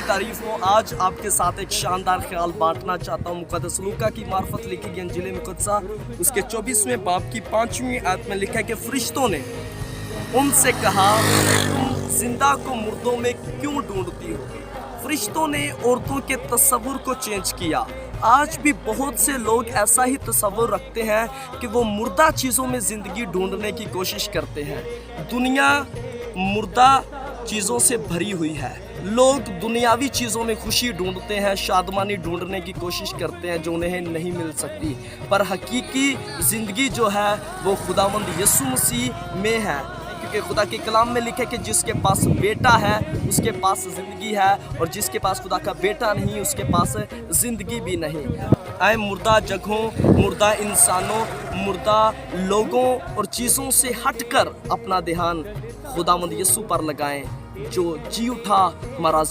तारीफ हो। आज आपके साथ एक शानदार ख्याल बांटना चाहता हूँ। मुक़द्दस लूका की मार्फत लिखी गई इंजील मुक़द्दसा उसके 24वें बाब की 5वीं आयत में लिखा है कि फरिश्तों ने उनसे कहा, तुम जिंदा को मुर्दों में क्यों ढूंढती हो? फरिश्तों ने औरतों के तस्वुर को चेंज किया। आज भी बहुत से लोग ऐसा ही तस्वुर रखते हैं कि वो मुर्दा चीज़ों में ज़िंदगी ढूंढने की कोशिश करते हैं। दुनिया मुर्दा चीज़ों से भरी हुई है। लोग दुनियावी चीज़ों में खुशी ढूंढते हैं, शादमानी ढूंढने की कोशिश करते हैं जो उन्हें नहीं मिल सकती। पर हकीकी ज़िंदगी जो है वो खुदावंद यीशु मसीह में है, क्योंकि खुदा के कलाम में लिखे कि जिसके पास बेटा है उसके पास ज़िंदगी है, और जिसके पास खुदा का बेटा नहीं उसके पास ज़िंदगी भी नहीं। आए मुर्दा जगहों, मुर्दा इंसानों, मुर्दा लोगों और चीज़ों से हटकर अपना ध्यान खुदावंद यीशु पर लगाएं जो जी उठा हमारा